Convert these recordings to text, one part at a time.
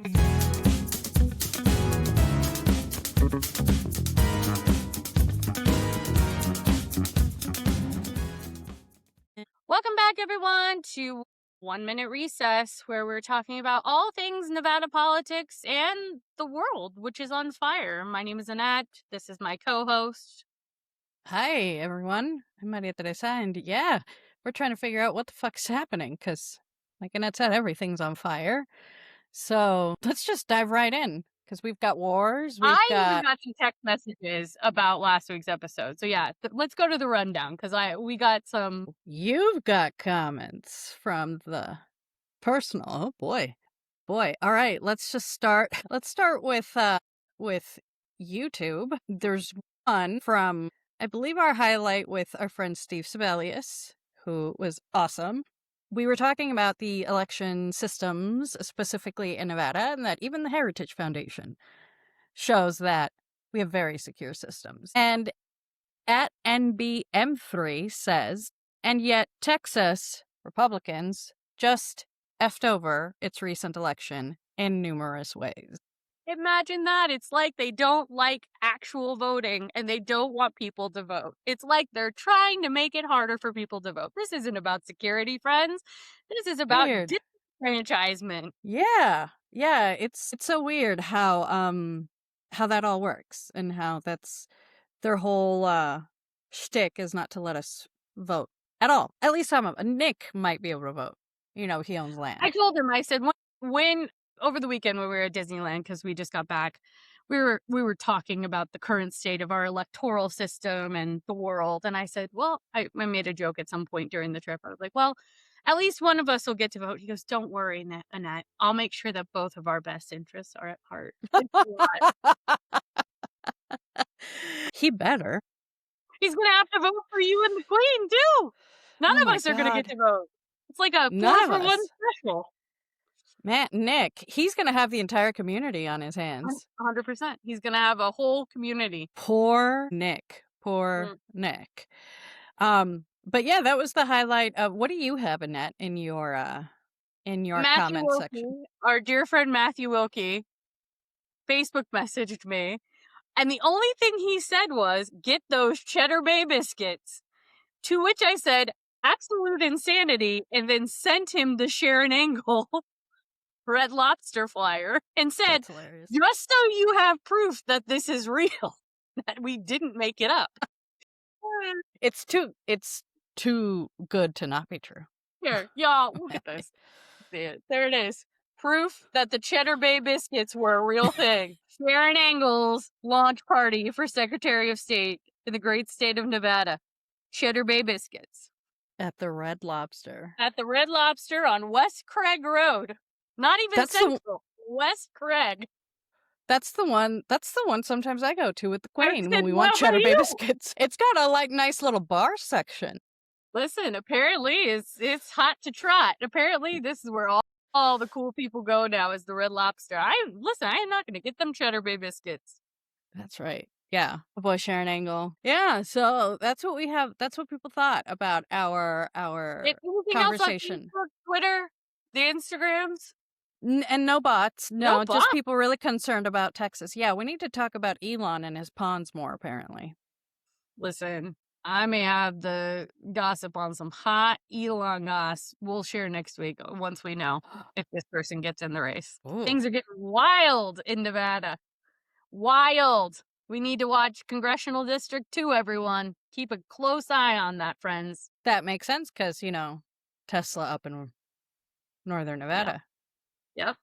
Welcome back, everyone, to 1 Minute Recess, where we're talking about all things Nevada politics and the world, which is on fire. My name is Annette. This is my co-host. Hi, everyone. I'm Maria Teresa, and yeah, we're trying to figure out what the fuck's happening, because, like Annette said, everything's on fire. So let's just dive right in, because we've got wars, I even got some text messages about last week's episode. So yeah, let's go to the rundown, because we got some... You've got comments from the personal. Oh, boy. Boy. All right, let's just start. Let's start with YouTube. There's one from, I believe, our highlight with our friend Steve Sebelius, who was awesome. We were talking about the election systems, specifically in Nevada, and that even the Heritage Foundation shows that we have very secure systems. And at NBM3 says, and yet Texas Republicans just effed over its recent election in numerous ways. Imagine that. It's like they don't like actual voting and they don't want people to vote. It's like they're trying to make it harder for people to vote. This isn't about security, friends. This is about disenfranchisement. Yeah. Yeah, it's so weird how that all works, and how that's their whole shtick is not to let us vote at all. At least some of Nick might be able to vote. You know, he owns land. I told him, I said, when over the weekend when we were at Disneyland, because we just got back, we were talking about the current state of our electoral system and the world. And I said, well, I made a joke at some point during the trip. I was like, well, at least one of us will get to vote. He goes, don't worry, Annette. I'll make sure that both of our best interests are at heart. He better. He's going to have to vote for you and the Queen, too. None of us are going to get to vote. It's like a 4-for-1 special. Man, Nick, he's going to have the entire community on his hands. 100%. He's going to have a whole community. Poor Nick. Nick. But yeah, that was the highlight of, what do you have, Annette, in your comment section? Our dear friend Matthew Wilkie Facebook messaged me, and the only thing he said was, get those Cheddar Bay biscuits. To which I said, absolute insanity, and then sent him the Sharon Angle Red Lobster flyer and said, just so you have proof that this is real, that we didn't make it up. It's too good to not be true. Here, y'all, look at this. There it is. Proof that the Cheddar Bay biscuits were a real thing. Sharon Angle's launch party for Secretary of State in the great state of Nevada. Cheddar Bay biscuits. At the Red Lobster. At the Red Lobster on West Craig Road. Not even Central. West Craig. That's the one sometimes I go to with the Queen when we want Cheddar Bay biscuits. It's got a nice little bar section. Listen, apparently it's hot to trot. Apparently this is where all the cool people go now, is the Red Lobster. I am not going to get them Cheddar Bay biscuits. That's right. Yeah. Oh boy, Sharon Angle. Yeah, so that's what we have. That's what people thought about our Anything conversation. Else on Facebook, Twitter, the Instagrams? And no bots. No, just people really concerned about Texas. Yeah, we need to talk about Elon and his ponds more, apparently. Listen, I may have the gossip on some hot Elon goss. We'll share next week once we know if this person gets in the race. Ooh. Things are getting wild in Nevada. Wild. We need to watch Congressional District 2, everyone. Keep a close eye on that, friends. That makes sense because, Tesla up in northern Nevada. Yep.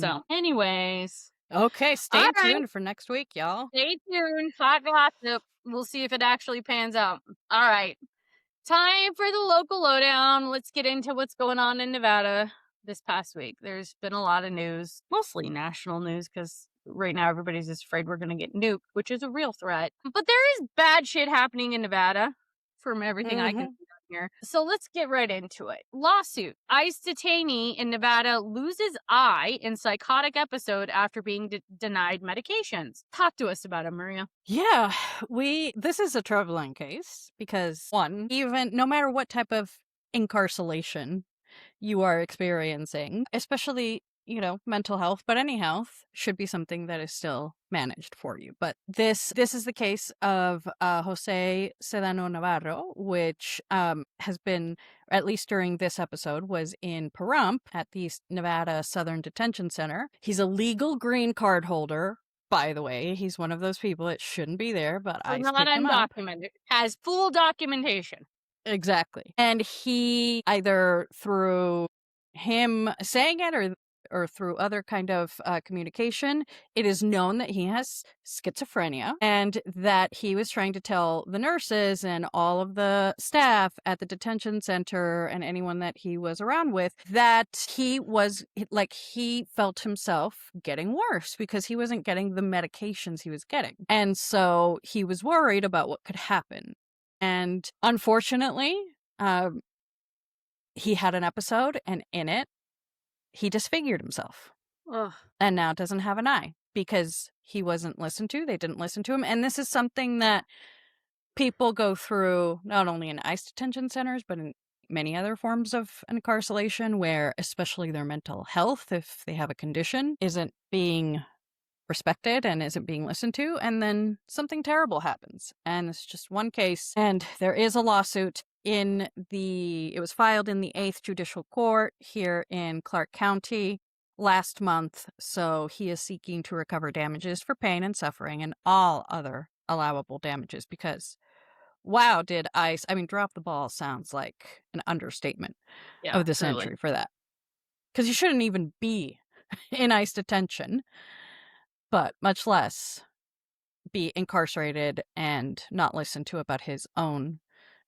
So, anyways. Okay, stay tuned for next week, y'all. Stay tuned. Hot gossip. We'll see if it actually pans out. All right. Time for the local lowdown. Let's get into what's going on in Nevada this past week. There's been a lot of news, mostly national news, because right now everybody's just afraid we're going to get nuked, which is a real threat. But there is bad shit happening in Nevada from everything I can see on here. So let's get right into it. Lawsuit. ICE detainee in Nevada loses eye in psychotic episode after being denied medications. Talk to us about it, Maria. Yeah, this is a troubling case because, one, even no matter what type of incarceration you are experiencing, especially mental health, but any health should be something that is still managed for you. But this is the case of Jose Sedano Navarro, which has been, at least during this episode, was in Pahrump at the Nevada Southern Detention Center. He's a legal green card holder. By the way, he's one of those people that shouldn't be there, but So ICE not picked him up. undocumented. Has full documentation. Exactly. And he, either through him saying it or through other kind of communication, it is known that he has schizophrenia and that he was trying to tell the nurses and all of the staff at the detention center and anyone that he was around with that he felt himself getting worse because he wasn't getting the medications he was getting. And so he was worried about what could happen. And unfortunately, he had an episode, and in it, he disfigured himself. Ugh. And now doesn't have an eye because he wasn't listened to. They didn't listen to him. And this is something that people go through not only in ICE detention centers, but in many other forms of incarceration where especially their mental health, if they have a condition, isn't being respected and isn't being listened to, and then something terrible happens. And it's just one case, and there is a lawsuit it was filed in the 8th Judicial Court here in Clark County last month, so he is seeking to recover damages for pain and suffering and all other allowable damages because, wow, did ICE, drop the ball sounds like an understatement of the century for that. Because you shouldn't even be in ICE detention, but much less be incarcerated and not listened to about his own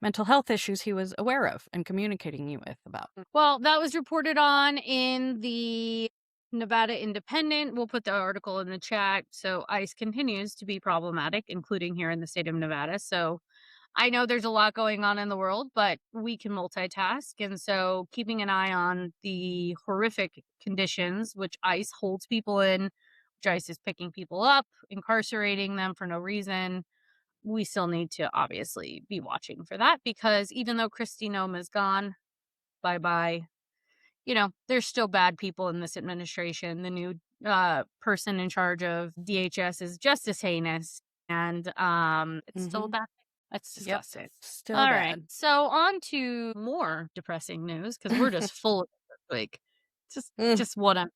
mental health issues he was aware of and communicating you with about. Well, that was reported on in the Nevada Independent. We'll put the article in the chat. So ICE continues to be problematic, including here in the state of Nevada. So I know there's a lot going on in the world, but we can multitask. And so keeping an eye on the horrific conditions which ICE holds people in, which ICE is picking people up, incarcerating them for no reason. We still need to obviously be watching for that because even though Kristi Noem is gone, bye-bye, there's still bad people in this administration. The new person in charge of DHS is just as heinous, and it's still a bad thing. That's disgusting. Yep, still All bad. right, so on to more depressing news because we're just full of it this week. Just what I'm.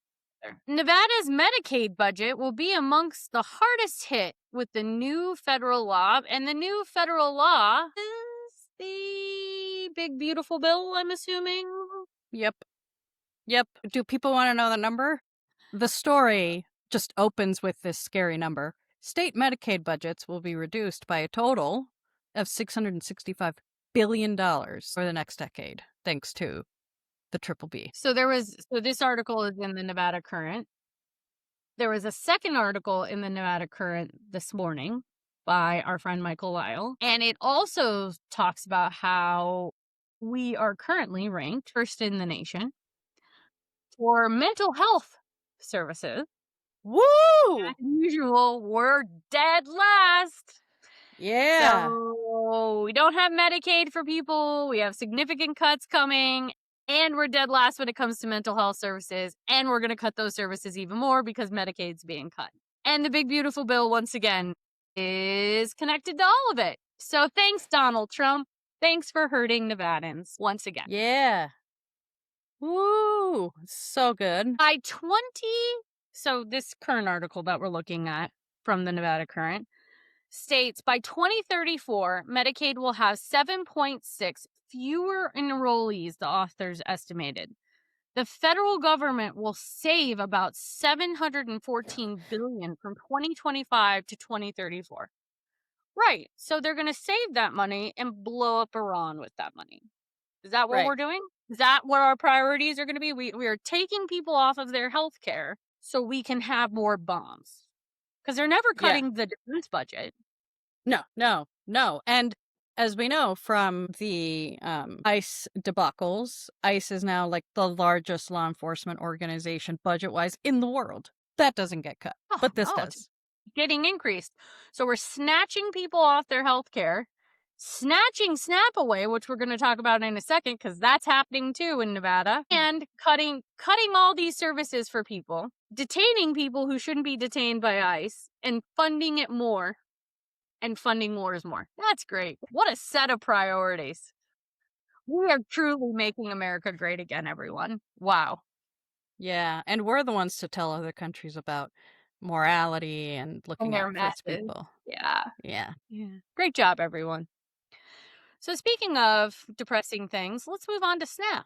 Nevada's Medicaid budget will be amongst the hardest hit with the new federal law, and the new federal law is the big beautiful bill, I'm assuming. Yep. Do people want to know the number? The story just opens with this scary number. State Medicaid budgets will be reduced by a total of $665 billion for the next decade, thanks to the Triple B. So this article is in the Nevada Current. There was a second article in the Nevada Current this morning by our friend Michael Lyle, and it also talks about how we are currently ranked first in the nation for mental health services. Woo! As usual, we're dead last. Yeah. So we don't have Medicaid for people. We have significant cuts coming. And we're dead last when it comes to mental health services. And we're going to cut those services even more because Medicaid's being cut. And the big beautiful bill, once again, is connected to all of it. So thanks, Donald Trump. Thanks for hurting Nevadans once again. Yeah. Woo! So good. So this current article that we're looking at from the Nevada Current states by 2034, Medicaid will have 7.6 fewer enrollees, the authors estimated. The federal government will save about $714 billion from 2025 to 2034. Right. So they're going to save that money and blow up Iran with that money. Is that what we're doing? Is that what our priorities are going to be? We are taking people off of their health care so we can have more bombs. Because they're never cutting the defense budget. No. And as we know from the ICE debacles, ICE is now like the largest law enforcement organization budget-wise in the world. That doesn't get cut, but this does. Getting increased. So we're snatching people off their health care snatching SNAP away, which we're going to talk about in a second because that's happening too in Nevada, and cutting all these services for people, detaining people who shouldn't be detained by ICE, and funding it more, and funding wars more. That's great. What a set of priorities. We are truly making America great again, everyone. Wow. Yeah, and we're the ones to tell other countries about morality and And looking their out for its messes. people. Yeah. Yeah. Great job, everyone. So speaking of depressing things, let's move on to SNAP.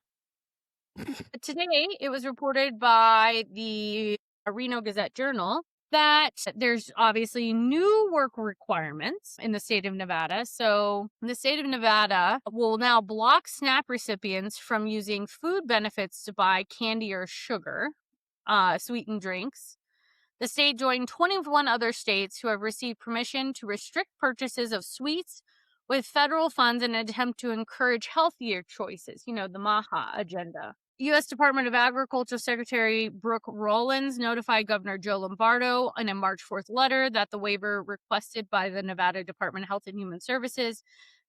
Today, it was reported by the Reno Gazette-Journal that there's obviously new work requirements in the state of Nevada. So the state of Nevada will now block SNAP recipients from using food benefits to buy candy or sugar, sweetened drinks. The state joined 21 other states who have received permission to restrict purchases of sweets with federal funds in an attempt to encourage healthier choices, the MAHA agenda. U.S. Department of Agriculture Secretary Brooke Rollins notified Governor Joe Lombardo in a March 4th letter that the waiver requested by the Nevada Department of Health and Human Services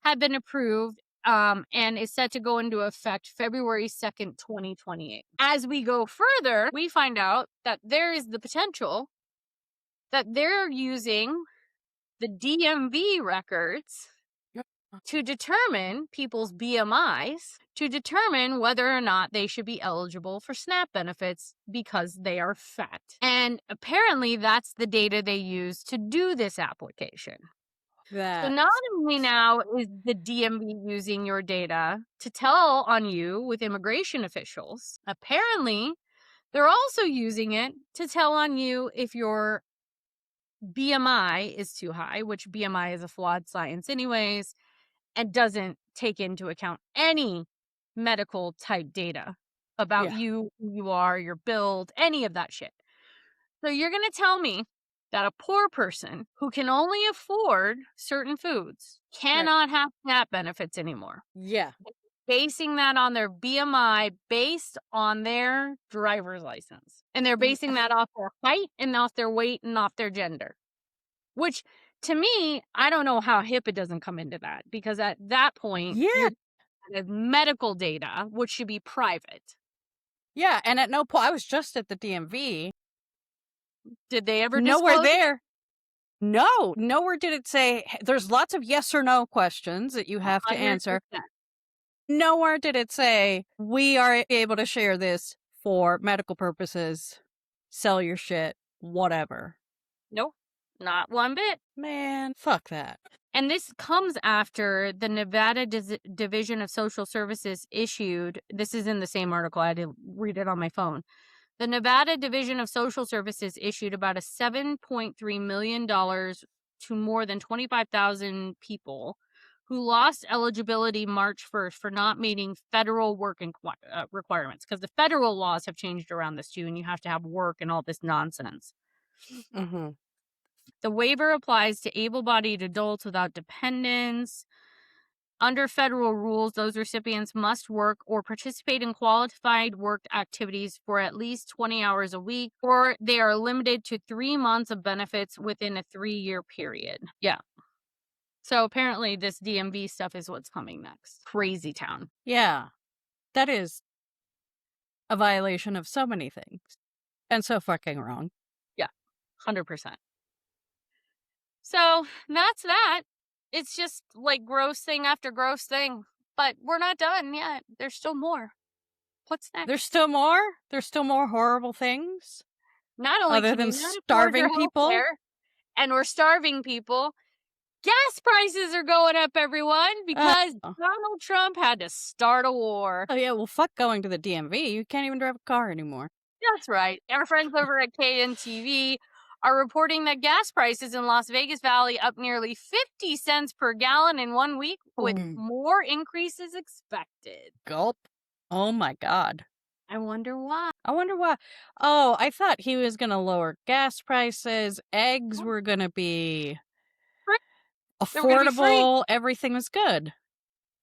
had been approved and is set to go into effect February 2nd, 2028. As we go further, we find out that there is the potential that they're using the DMV records to determine people's BMIs, to determine whether or not they should be eligible for SNAP benefits because they are fat. And apparently that's the data they use to do this application. So not only now is the DMV using your data to tell on you with immigration officials, apparently they're also using it to tell on you if your BMI is too high, which BMI is a flawed science anyways, and doesn't take into account any medical type data about you, who you are, your build, any of that shit. So you're going to tell me that a poor person who can only afford certain foods cannot have SNAP benefits anymore. Yeah. Basing that on their BMI based on their driver's license. And they're basing that off their height and off their weight and off their gender. Which, to me, I don't know how HIPAA doesn't come into that. Because at that point, you're medical data, which should be private. Yeah, and at no point, I was just at the DMV. Did they ever Nowhere disclose there. No, nowhere did it say, there's lots of yes or no questions that you have to answer. 100%. Nowhere did it say, we are able to share this for medical purposes, sell your shit, whatever. Nope, not one bit. Man, fuck that. And this comes after the Nevada Division of Social Services issued, this is in the same article, I had to read it on my phone. The Nevada Division of Social Services issued about a $7.3 million to more than 25,000 people who lost eligibility March 1st for not meeting federal work requirements, because the federal laws have changed around this too, and you have to have work and all this nonsense. Mm-hmm. The waiver applies to able-bodied adults without dependents. Under federal rules, those recipients must work or participate in qualified work activities for at least 20 hours a week, or they are limited to 3 months of benefits within a 3-year period. Yeah. So apparently this DMV stuff is what's coming next. Crazy town. Yeah. That is a violation of so many things. And so fucking wrong. Yeah. 100%. So that's that. It's just like gross thing after gross thing. But we're not done yet. There's still more. What's next? There's still more? There's still more horrible things? Not only other than starving people? And we're starving people. Gas prices are going up, everyone, because Donald Trump had to start a war. Oh, yeah, well, fuck going to the DMV. You can't even drive a car anymore. That's right. Our friends over at KNTV are reporting that gas prices in Las Vegas Valley up nearly 50 cents per gallon in 1 week, with more increases expected. Gulp. Oh, my God. I wonder why. Oh, I thought he was going to lower gas prices. Eggs were going to be affordable. Everything was good.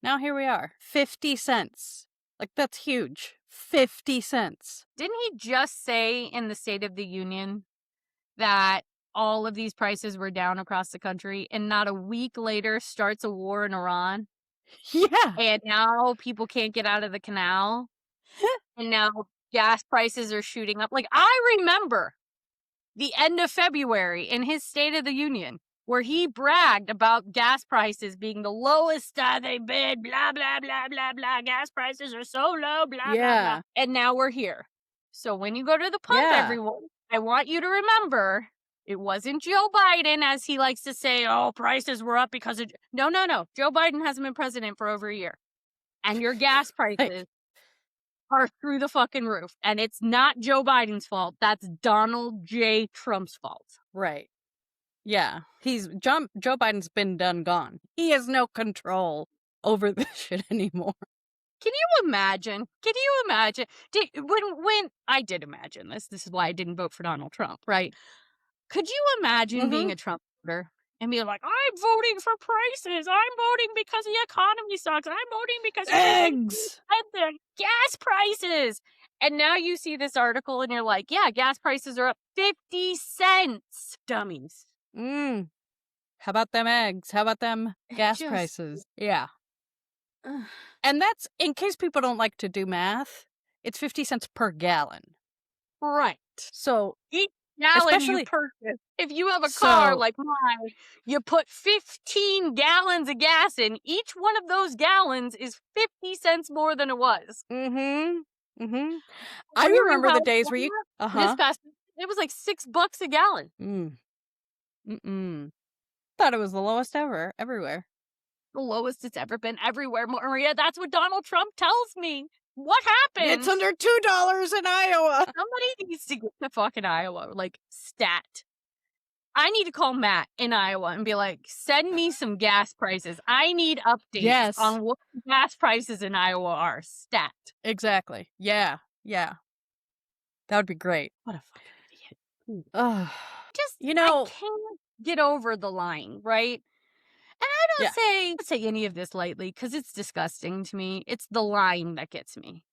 Now here we are. 50 cents. Like, that's huge. 50 cents. Didn't he just say in the State of the Union that all of these prices were down across the country, and not a week later starts a war in Iran, Yeah. and now people can't get out of the canal, and now gas prices are shooting up. Like, I remember the end of February in his State of the Union, where he bragged about gas prices being the lowest they've been, blah, blah, blah, blah, blah. Gas prices are so low, blah, blah, blah. Yeah. And now we're here. So when you go to the pump, Yeah. everyone, I want you to remember it wasn't Joe Biden, as he likes to say, oh, prices were up because of. No. Joe Biden hasn't been president for over a year. And your gas prices are through the fucking roof. And it's not Joe Biden's fault. That's Donald J. Trump's fault. Right. Yeah. Joe Biden's been done gone. He has no control over this shit anymore. Can you imagine? When I did imagine this is why I didn't vote for Donald Trump, right? Could you imagine being a Trump voter and be like, I'm voting for prices. I'm voting because the economy sucks. I'm voting because eggs and the gas prices. And now you see this article and you're like, yeah, gas prices are up 50 cents. Dummies. How about them eggs? How about them gas prices? Yeah. And that's, in case people don't like to do math, it's 50 cents per gallon. Right. So each gallon you purchase, if you have a car like mine, you put 15 gallons of gas in. Each one of those gallons is 50 cents more than it was. I remember the days where you this past, it was like $6 a gallon. Thought it was the lowest ever, everywhere. The lowest it's ever been everywhere, Maria. That's what Donald Trump tells me. What happened? It's under $2 in Iowa. Somebody needs to get to fucking Iowa, like, stat. I need to call Matt in Iowa and be like, send me some gas prices. I need updates on what gas prices in Iowa are. Stat. Exactly. Yeah. That would be great. What a fucking idiot. I can't get over the lying, right? And I don't say any of this lightly because it's disgusting to me. It's the lying that gets me.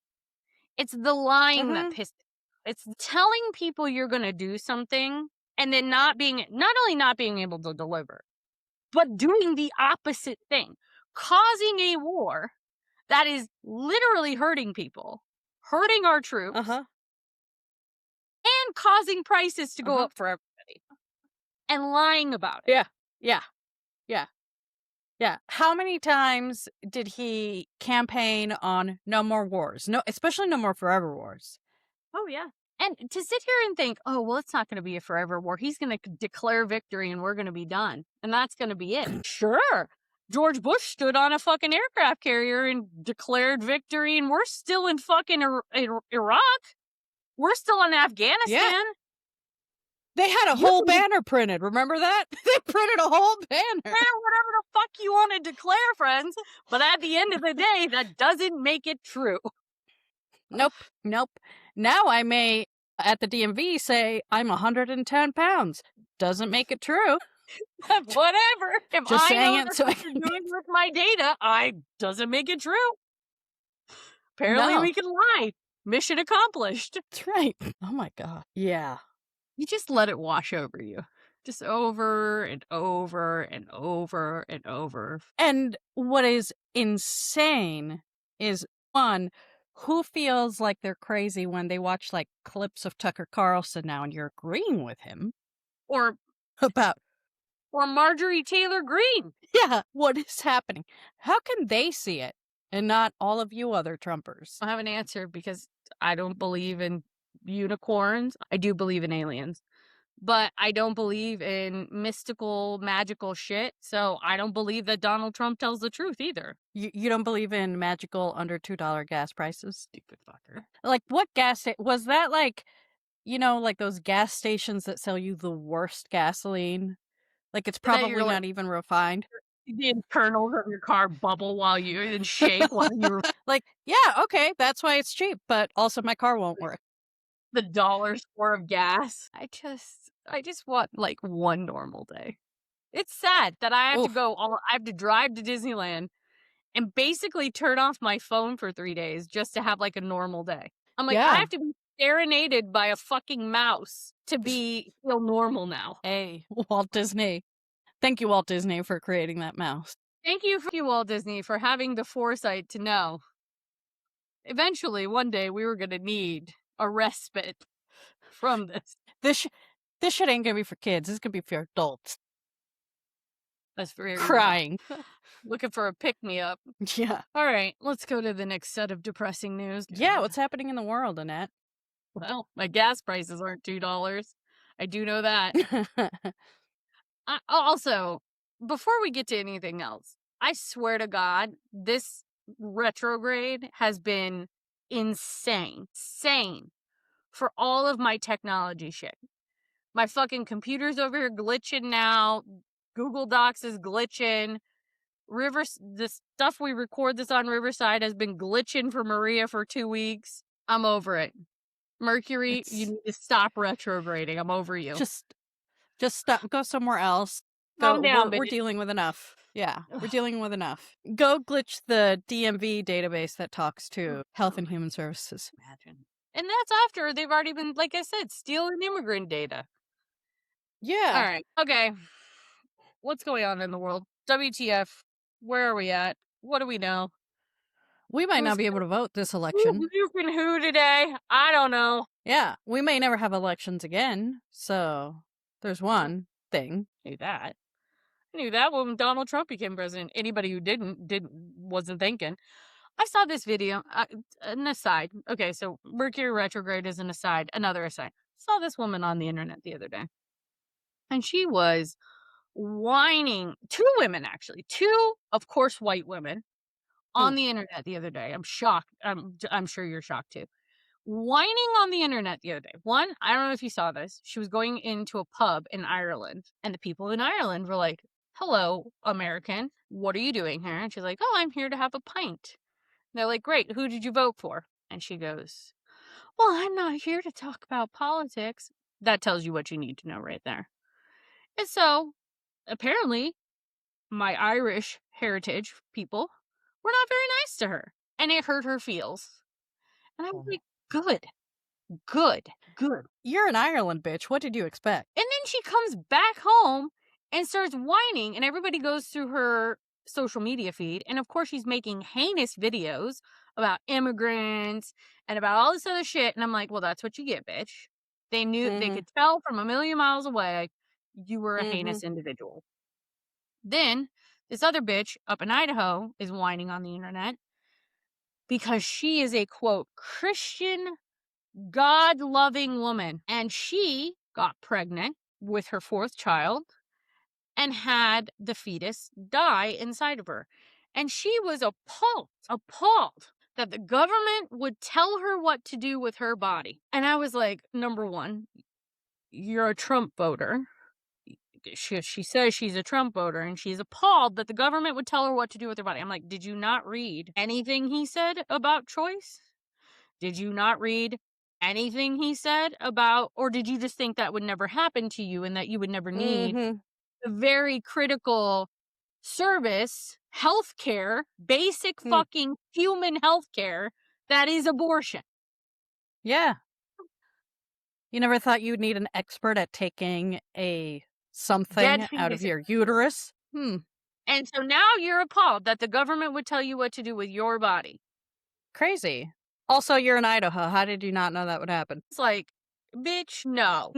It's the lying that pisses me. It's telling people you're going to do something and then not only not being able to deliver, but doing the opposite thing, causing a war that is literally hurting people, hurting our troops, and causing prices to go up for everybody, and lying about it. Yeah. How many times did he campaign on no more wars? No, especially no more forever wars. Oh, yeah. And to sit here and think, oh, well, it's not going to be a forever war. He's going to declare victory and we're going to be done. And that's going to be it. Sure. George Bush stood on a fucking aircraft carrier and declared victory, and we're still in fucking Iraq. We're still in Afghanistan. Yeah. They had a whole banner printed. Remember that? They printed a whole banner. Yeah, whatever the fuck you want to declare, friends. But at the end of the day, that doesn't make it true. Nope. Now I may, at the DMV, say I'm 110 pounds. Doesn't make it true. Whatever. If Just I know what you're doing with my data, doesn't make it true. Apparently we can lie. Mission accomplished. That's right. Oh my God. Yeah. You just let it wash over you. Just over and over and over and over. And what is insane is, one, who feels like they're crazy when they watch like clips of Tucker Carlson now and you're agreeing with him? Or Marjorie Taylor Greene. Yeah, what is happening? How can they see it and not all of you other Trumpers? I have an answer because I don't believe in unicorns. I do believe in aliens. But I don't believe in mystical, magical shit. So I don't believe that Donald Trump tells the truth either. You don't believe in magical under $2 gas prices? Stupid fucker. Like, what was that like, like those gas stations that sell you the worst gasoline? Like, it's probably not even refined. The internals of your car bubble while you and shake while you're like, yeah, okay, that's why it's cheap, but also my car won't work. The dollar store of gas. I just want like one normal day. It's sad that I have I have to drive to Disneyland and basically turn off my phone for 3 days just to have like a normal day. I'm like, I have to be serenaded by a fucking mouse to feel normal now. Hey, Walt Disney. Thank you, Walt Disney, for creating that mouse. Thank you, Walt Disney, for having the foresight to know. Eventually, one day, we were going to need a respite from this. This shit ain't gonna be for kids. This is gonna be for adults. That's very real. Crying. Looking for a pick-me-up. Yeah. All right, let's go to the next set of depressing news. Yeah, what's happening in the world, Annette? Well, my gas prices aren't $2. I do know that. Also, before we get to anything else, I swear to God, this retrograde has been insane for all of my technology shit. My fucking computer's over here glitching now. Google Docs is glitching. The stuff we record this on Riverside has been glitching for Maria for 2 weeks. I'm over it. Mercury, you need to stop retrograding. I'm over you. Just stop. Go somewhere else. Calm down, we're bitch. dealing with enough. Yeah, we're dealing with enough. Go glitch the DMV database that talks to Health and Human Services. Imagine. And that's after they've already been, like I said, stealing immigrant data. Yeah. All right. Okay. What's going on in the world? WTF? Where are we at? What do we know? We might not be able to vote this election. Who's been who today? I don't know. Yeah, we may never have elections again. So there's one thing. Knew that. I knew that when Donald Trump became president. Anybody who wasn't thinking. I saw this video. An aside. Okay, so Mercury retrograde is an aside. Another aside. Saw this woman on the internet the other day, and she was whining. 2 women, actually. 2, of course, white women on the internet the other day. I'm shocked. I'm sure you're shocked too. Whining on the internet the other day. One, I don't know if you saw this. She was going into a pub in Ireland, and the people in Ireland were like, "Hello, American. What are you doing here?" And she's like, "Oh, I'm here to have a pint." And they're like, "Great. Who did you vote for?" And she goes, "Well, I'm not here to talk about politics." That tells you what you need to know right there. And so, apparently, my Irish heritage people were not very nice to her, and it hurt her feels. And I was like, good. You're an Ireland bitch. What did you expect? And then she comes back home and starts whining, and everybody goes through her social media feed. And of course, she's making heinous videos about immigrants and about all this other shit. And I'm like, well, that's what you get, bitch. They knew, they could tell from a million miles away you were a heinous individual. Then this other bitch up in Idaho is whining on the internet because she is a, quote, Christian, God-loving woman. And she got pregnant with her 4th child and had the fetus die inside of her. And she was appalled that the government would tell her what to do with her body. And I was like, number one, you're a Trump voter. She says she's a Trump voter, and she's appalled that the government would tell her what to do with her body. I'm like, did you not read anything he said about choice? Did you not read anything he said about, or did you just think that would never happen to you and that you would never need the very critical service, healthcare, basic fucking human healthcare that is abortion? Yeah. You never thought you'd need an expert at taking a something out of your uterus? And so now you're appalled that the government would tell you what to do with your body. Crazy. Also, you're in Idaho. How did you not know that would happen? It's like, bitch, no.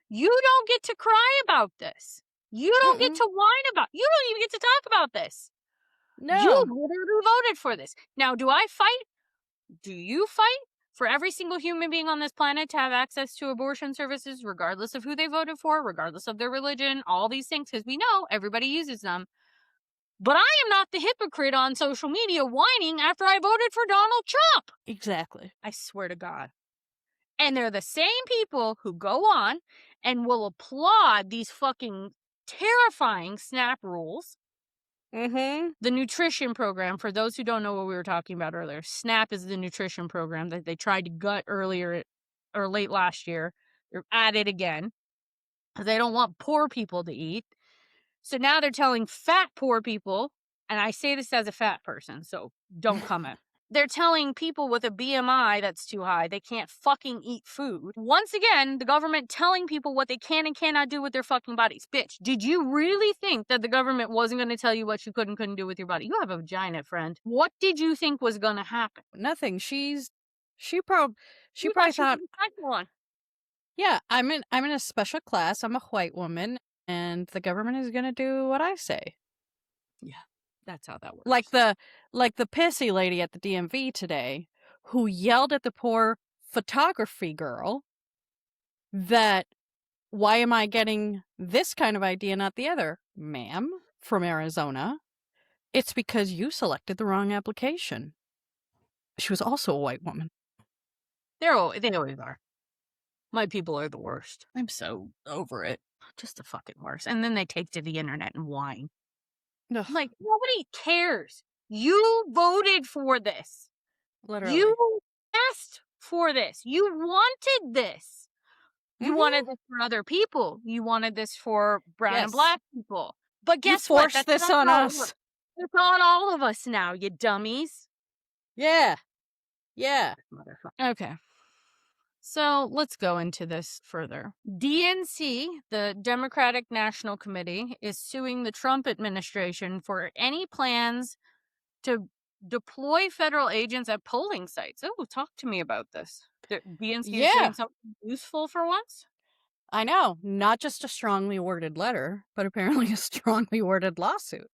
You don't get to cry about this. You don't get to whine about. You don't even get to talk about this. No. You literally voted for this. Now, do I fight? Do you fight for every single human being on this planet to have access to abortion services, regardless of who they voted for, regardless of their religion, all these things? Because we know everybody uses them. But I am not the hypocrite on social media whining after I voted for Donald Trump. Exactly. I swear to God. And they're the same people who go on and will applaud these fucking terrifying SNAP rules. The nutrition program, for those who don't know what we were talking about earlier, SNAP is the nutrition program that they tried to gut earlier or late last year. They're at it again because they don't want poor people to eat. So now they're telling fat poor people, and I say this as a fat person, so don't comment. They're telling people with a BMI that's too high they can't fucking eat food. Once again, the government telling people what they can and cannot do with their fucking bodies. Bitch, did you really think that the government wasn't going to tell you what you could and couldn't do with your body? You have a vagina, friend. What did you think was going to happen? Nothing. She probably thought, one. yeah, I'm in a special class. I'm a white woman, and the government is gonna do what I say. Yeah, that's how that works. Like the pissy lady at the DMV today, who yelled at the poor photography girl that, why am I getting this kind of ID and not the other? Ma'am, from Arizona, it's because you selected the wrong application. She was also a white woman. They always are. My people are the worst. I'm so over it. Just the fucking worst. And then they take to the internet and whine. Ugh. Like, nobody cares. You voted for this. Literally. You asked for this. You wanted this. You wanted this for other people. You wanted this for brown and black people. But guess you forced this on us. It's on all of us now, you dummies. Yeah. Yeah. Okay. So let's go into this further. DNC, the Democratic National Committee, is suing the Trump administration for any plans to deploy federal agents at polling sites. Oh, talk to me about this. The DNC is doing something useful for once? I know. Not just a strongly worded letter, but apparently a strongly worded lawsuit.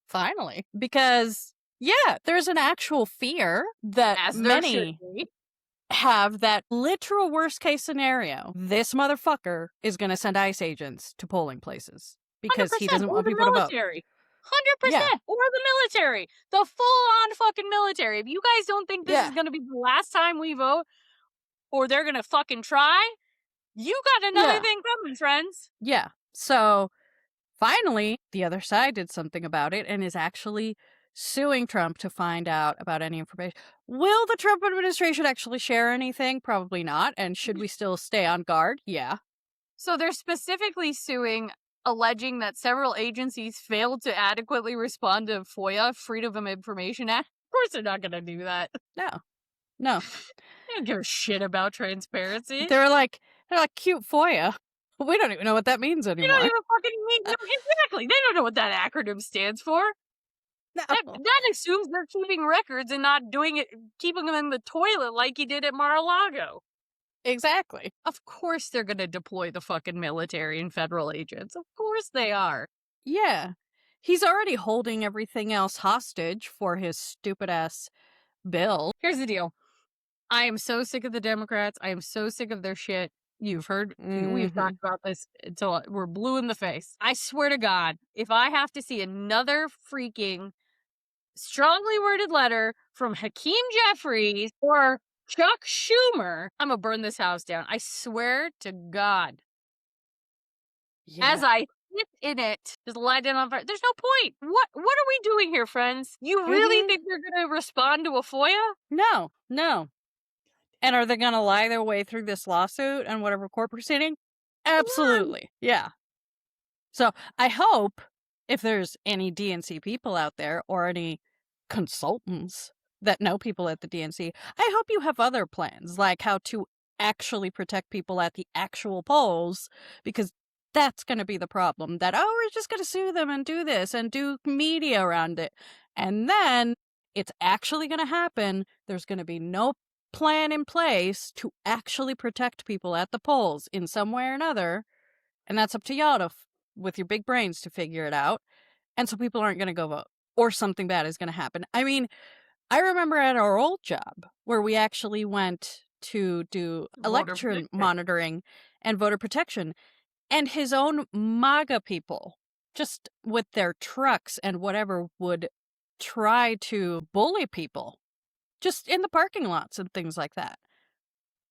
Finally. Because, yeah, there's an actual fear that many have that literal worst case scenario. This motherfucker is going to send ICE agents to polling places because he doesn't want people to vote. 100%. Or the military. The full-on fucking military. If you guys don't think this is going to be the last time we vote, or they're going to fucking try, you got another thing coming, friends. Yeah. So, finally, the other side did something about it and is actually suing Trump to find out about any information. Will the Trump administration actually share anything? Probably not. And should we still stay on guard? Yeah. So they're specifically suing, alleging that several agencies failed to adequately respond to FOIA, Freedom of Information Act. Of course they're not going to do that. No. They don't give a shit about transparency. They're like cute FOIA. We don't even know what that means anymore. You don't even fucking mean exactly. They don't know what that acronym stands for. No. That assumes they're keeping records and not doing it, keeping them in the toilet like he did at Mar-a-Lago. Exactly. Of course they're going to deploy the fucking military and federal agents. Of course they are. Yeah. He's already holding everything else hostage for his stupid ass bill. Here's the deal. I am so sick of the Democrats. I am so sick of their shit. You've heard, we've talked about this until we're blue in the face. I swear to God, if I have to see another freaking strongly worded letter from Hakeem Jeffries or Chuck Schumer, I'm gonna burn this house down. I swear to God. Yeah. As I sit in it, just light it on fire. There's no point. What are we doing here, friends? You really think they're gonna respond to a FOIA? No. And are they going to lie their way through this lawsuit and whatever court proceeding? Absolutely. Yeah. So I hope if there's any DNC people out there or any consultants that know people at the DNC, I hope you have other plans, like how to actually protect people at the actual polls, because that's going to be the problem. That, we're just going to sue them and do this and do media around it. And then it's actually going to happen. There's going to be no plan in place to actually protect people at the polls in some way or another, and that's up to y'all to with your big brains to figure it out. And so people aren't going to go vote, or something bad is going to happen. I mean, I remember at our old job where we actually went to do election monitoring and voter protection, and his own MAGA people, just with their trucks and whatever, would try to bully people just in the parking lots and things like that.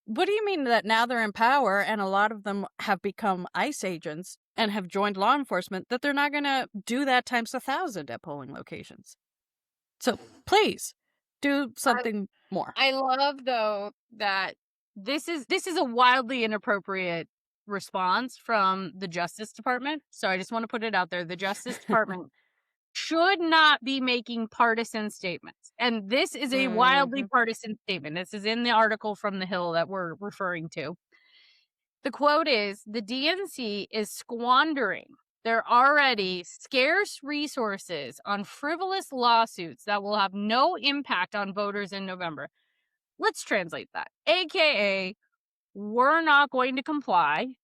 What do you mean that now they're in power and a lot of them have become ICE agents and have joined law enforcement, that they're not going to do that times 1,000 at polling locations? So please do something more. I love, though, that this is a wildly inappropriate response from the Justice Department. So I just want to put it out there. The Justice Department should not be making partisan statements. And this is a wildly partisan statement. This is in the article from The Hill that we're referring to. The quote is, the DNC is squandering their already scarce resources on frivolous lawsuits that will have no impact on voters in November. Let's translate that. AKA, we're not going to comply.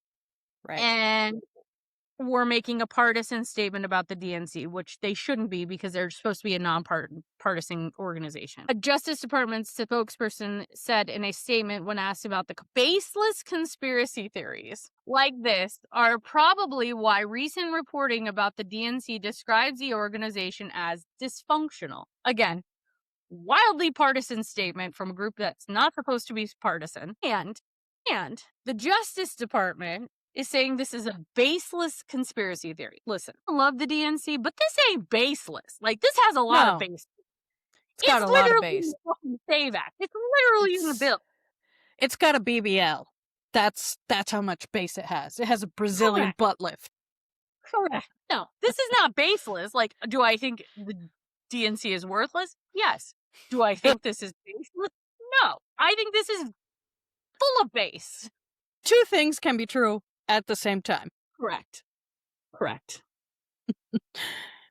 Right. And we're making a partisan statement about the DNC, which they shouldn't be because they're supposed to be a nonpartisan organization. A Justice Department spokesperson said in a statement when asked about the baseless conspiracy theories like this are probably why recent reporting about the DNC describes the organization as dysfunctional. Again, wildly partisan statement from a group that's not supposed to be partisan. And the Justice Department is saying this is a baseless conspiracy theory. Listen, I love the DNC, but this ain't baseless. Like, this has a lot of base. It's got a lot of base. It's literally in the SAVE Act. It's literally in the bill. It's got a BBL. That's how much base it has. It has a Brazilian butt lift. Correct. No, this is not baseless. Like, do I think the DNC is worthless? Yes. Do I think this is baseless? No. I think this is full of base. Two things can be true at the same time. Correct. Correct.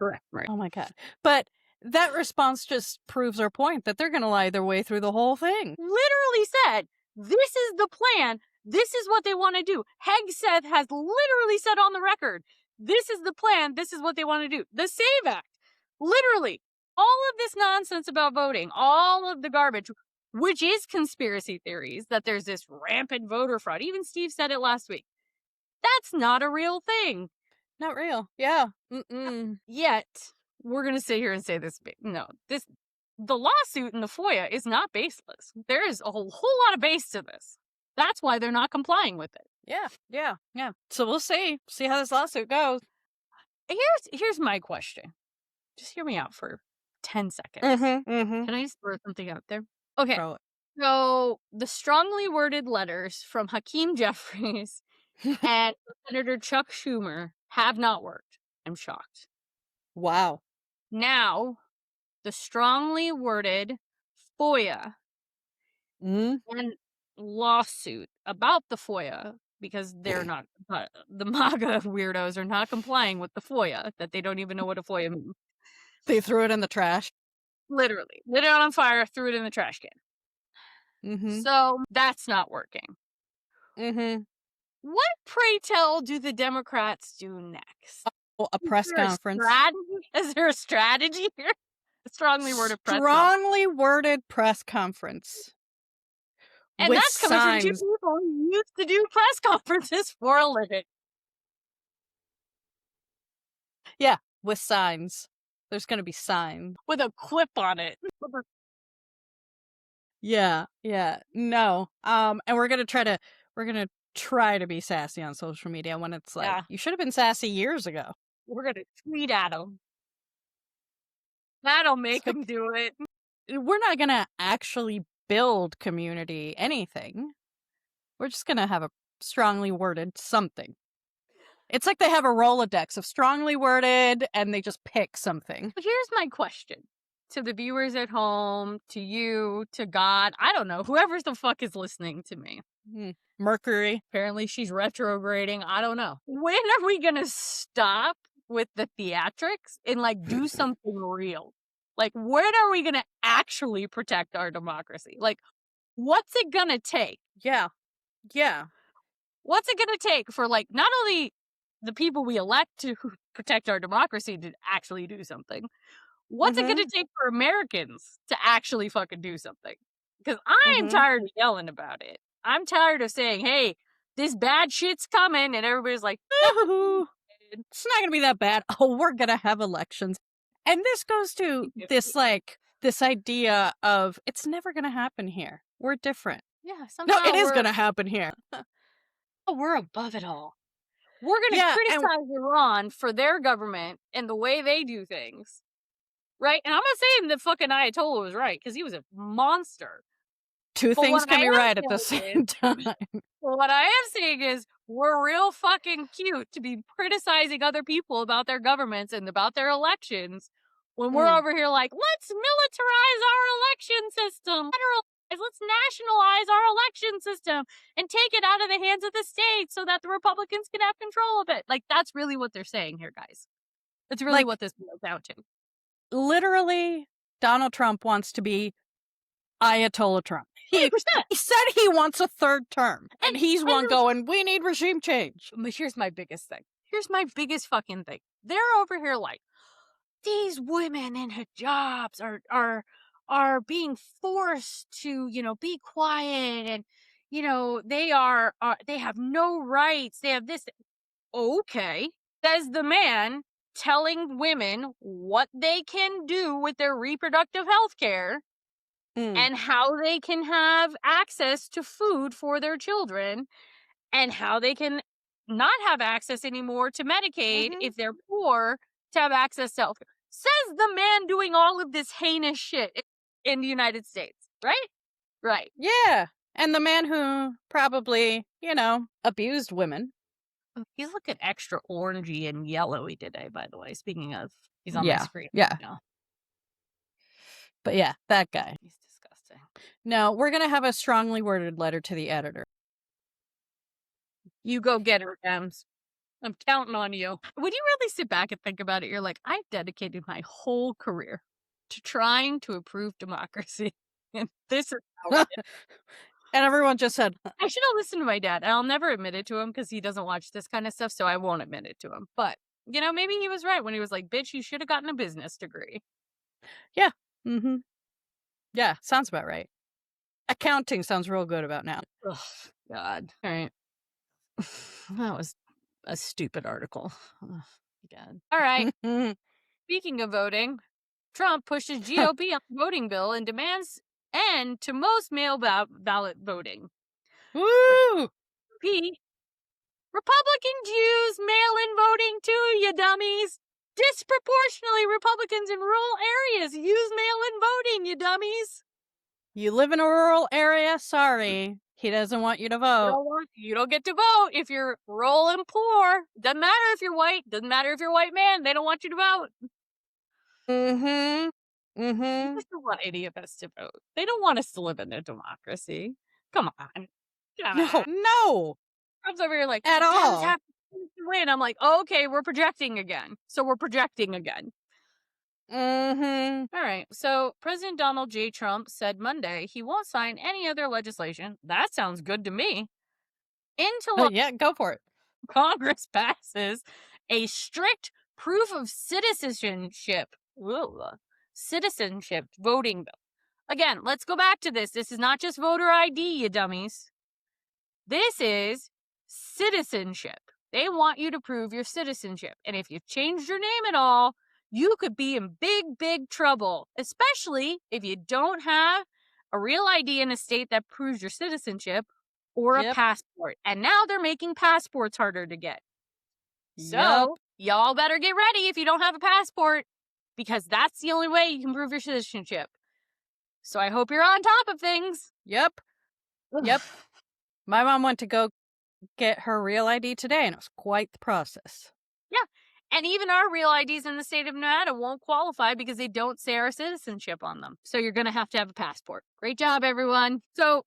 Right. Oh my God. But that response just proves our point that they're going to lie their way through the whole thing. Literally said, this is the plan. This is what they want to do. Hegseth has literally said on the record, this is the plan. This is what they want to do. The SAVE Act. Literally. All of this nonsense about voting, all of the garbage, which is conspiracy theories, that there's this rampant voter fraud. Even Steve said it last week. That's not a real thing. Not real. Yeah. Yet, we're going to sit here and say this. No, the lawsuit in the FOIA is not baseless. There is a whole lot of base to this. That's why they're not complying with it. Yeah. So we'll see how this lawsuit goes. Here's my question. Just hear me out for 10 seconds. Can I just throw something out there? Okay. So the strongly worded letters from Hakeem Jeffries and Senator Chuck Schumer have not worked. I'm shocked. Wow. Now, the strongly worded FOIA and lawsuit about the FOIA, because they're not, the MAGA weirdos are not complying with the FOIA, that they don't even know what a FOIA means. They threw it in the trash. Literally. Lit it on fire, threw it in the trash can. So, that's not working. What, pray tell, do the Democrats do next? A press conference. Is there a strategy here? A strongly worded press conference. Strongly worded press conference. And that's coming from two people who used to do press conferences for a living. Yeah, with signs. There's going to be signs. With a clip on it. Yeah. No. And we're going to try to be sassy on social media when it's like, you should have been sassy years ago. We're going to tweet at them. That'll make them do it. We're not going to actually build community anything. We're just going to have a strongly worded something. It's like they have a Rolodex of strongly worded and they just pick something. Here's my question to the viewers at home, to you, to God. I don't know. Whoever the fuck is listening to me. Mercury. Apparently she's retrograding. I don't know. When are we going to stop with the theatrics and like do something real? Like, when are we going to actually protect our democracy? Like, what's it going to take? Yeah. What's it going to take for, like, not only the people we elect to protect our democracy to actually do something, what's it going to take for Americans to actually fucking do something? Because I am tired of yelling about it. I'm tired of saying, hey, this bad shit's coming, and everybody's like, it's not going to be that bad. Oh, we're going to have elections. And this goes to this idea of it's never going to happen here. We're different. Yeah, no, it is going to happen here. We're above it all. We're going to criticize Iran for their government and the way they do things. Right? And I'm not saying that fucking Ayatollah was right, because he was a monster. Two things can be right at the same time. What I am saying is we're real fucking cute to be criticizing other people about their governments and about their elections when we're over here like, let's militarize our election system. Let's nationalize our election system and take it out of the hands of the states so that the Republicans can have control of it. Like, that's really what they're saying here, guys. That's really Like, what this boils down to. Literally, Donald Trump wants to be Ayatollah Trump. He 100%. said he wants a third term, and he's and one there's- going, we need regime change. But here's my biggest thing. Here's my biggest fucking thing. They're over here like, these women in hijabs are being forced to, be quiet, and they have no rights. They have this. Okay, says the man telling women what they can do with their reproductive health care and how they can have access to food for their children and how they can not have access anymore to Medicaid if they're poor to have access to health care. Says the man doing all of this heinous shit in the United States, right? Right. Yeah. And the man who probably, abused women. He's looking extra orangey and yellowy today, by the way. Speaking of, he's on my screen. Yeah. Now. But yeah, that guy. He's disgusting. No, we're going to have a strongly worded letter to the editor. You go get her, Dems. I'm counting on you. When you really sit back and think about it, you're like, I've dedicated my whole career to trying to improve democracy. And this is how I did. And everyone just said, I should have listened to my dad. And I'll never admit it to him because he doesn't watch this kind of stuff, so I won't admit it to him. But, maybe he was right when he was like, bitch, you should have gotten a business degree. Yeah. Mm-hmm. Yeah, sounds about right. Accounting sounds real good about now. Oh, God. All right. That was a stupid article. Oh, God. All right. Speaking of voting, Trump pushes GOP on the voting bill and demands end to most mail ballot voting. Woo! Republicans use mail-in voting too, you dummies. Disproportionately, Republicans in rural areas use mail-in voting, you dummies. You live in a rural area? Sorry. He doesn't want you to vote. You don't get to vote if you're rural and poor. Doesn't matter if you're white. Doesn't matter if you're a white man. They don't want you to vote. They just don't want any of us to vote. They don't want us to live in a democracy. Come on. No. Trump's over here like, at all. Have to win. I'm like, oh, okay, we're projecting again. So we're projecting again. All right. So President Donald J. Trump said Monday he won't sign any other legislation. That sounds good to me. Yeah, go for it. Congress passes a strict proof of citizenship voting bill. Again, let's go back to this. This is not just voter ID, you dummies. This is citizenship. They want you to prove your citizenship. And if you've changed your name at all, you could be in big, big trouble, especially if you don't have a real ID in a state that proves your citizenship or a passport. And now they're making passports harder to get. So y'all better get ready if you don't have a passport, because that's the only way you can prove your citizenship. So I hope you're on top of things. Yep. My mom went to go get her real ID today, and it was quite the process. Yeah. And even our real IDs in the state of Nevada won't qualify because they don't say our citizenship on them. So you're going to have a passport. Great job, everyone. So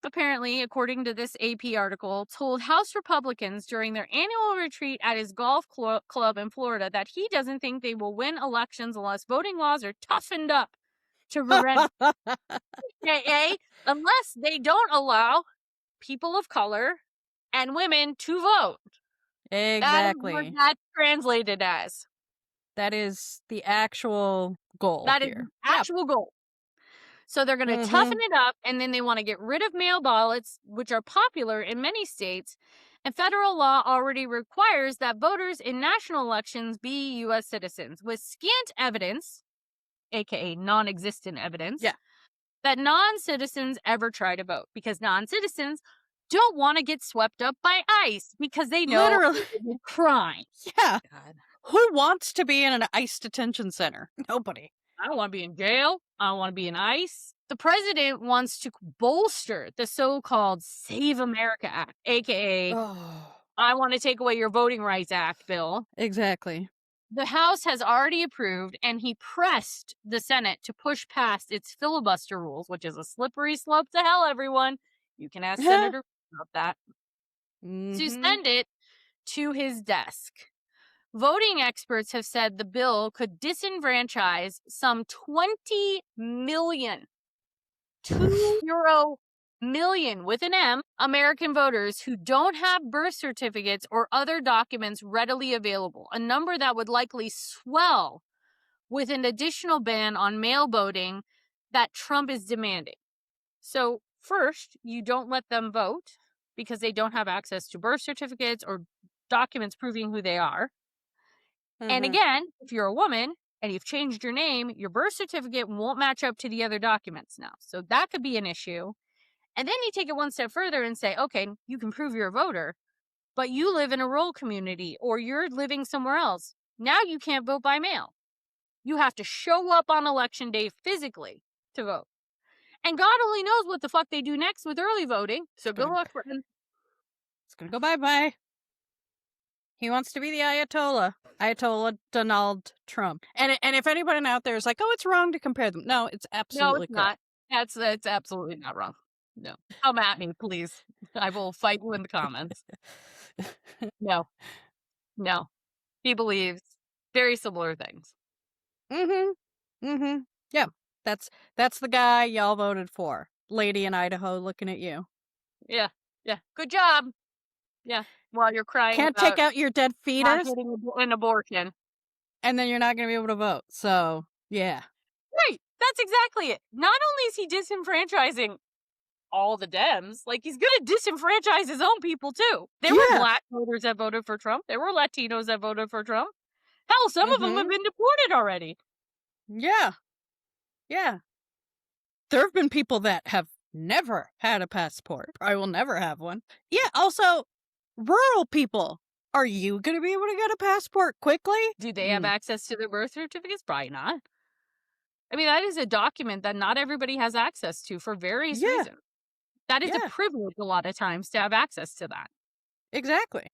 apparently, according to this AP article, told House Republicans during their annual retreat at his golf club in Florida that he doesn't think they will win elections unless voting laws are toughened up to prevent unless they don't allow people of color and women to vote. Exactly. That is what that's translated as. That is the actual goal. That is the actual goal. So they're going to toughen it up, and then they want to get rid of mail ballots, which are popular in many states. And federal law already requires that voters in national elections be U.S. citizens with scant evidence, aka non-existent evidence, that non-citizens ever try to vote, because non-citizens don't want to get swept up by ICE because they know it's crime. Yeah. God. Who wants to be in an ICE detention center? Nobody. I don't want to be in jail. I don't want to be in ICE. The president wants to bolster the so-called Save America Act, aka I want to take away your voting rights act bill. Exactly. The House has already approved, and he pressed the Senate to push past its filibuster rules, which is a slippery slope to hell, everyone. You can ask Senator about that. To send it to his desk. Voting experts have said the bill could disenfranchise some 20 million, 20 million with an M, American voters who don't have birth certificates or other documents readily available, a number that would likely swell with an additional ban on mail voting that Trump is demanding. So first, you don't let them vote because they don't have access to birth certificates or documents proving who they are. And again, if you're a woman and you've changed your name, your birth certificate won't match up to the other documents now. So that could be an issue. And then you take it one step further and say, okay, you can prove you're a voter, but you live in a rural community or you're living somewhere else. Now you can't vote by mail. You have to show up on election day physically to vote. And God only knows what the fuck they do next with early voting. So good luck, Britain. It's gonna go bye-bye. He wants to be the Ayatollah Donald Trump. And if anyone out there is like, oh, it's wrong to compare them. No, it's absolutely not. It's absolutely not wrong. No. Come at me, please. I will fight you in the comments. No. He believes very similar things. Yeah. That's the guy y'all voted for. Lady in Idaho looking at you. Yeah. Good job. Yeah. While you're crying. Can't take out your dead fetus. Getting an abortion. And then you're not going to be able to vote. So, yeah. Right. That's exactly it. Not only is he disenfranchising all the Dems, like he's going to disenfranchise his own people too. There were black voters that voted for Trump. There were Latinos that voted for Trump. Hell, some of them have been deported already. Yeah. There have been people that have never had a passport. I will never have one. Yeah, also, rural people. Are you going to be able to get a passport quickly? Do they have access to their birth certificates? Probably not. I mean, that is a document that not everybody has access to for various reasons. That is a privilege a lot of times to have access to that. Exactly.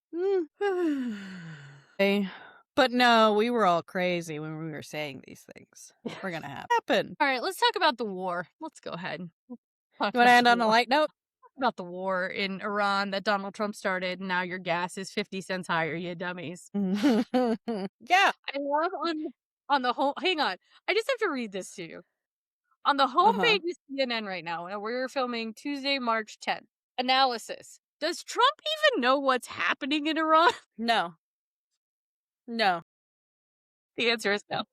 But no, we were all crazy when we were saying these things. We're going to happen. All right, let's talk about the war. Let's go ahead. You want to end on a light note? About the war in Iran that Donald Trump started. Now your gas is 50 cents higher, you dummies. Yeah. I love on the whole. Hang on. I just have to read this to you. On the homepage of CNN right now, and we're filming Tuesday, March 10th. Analysis. Does Trump even know what's happening in Iran? No. The answer is no.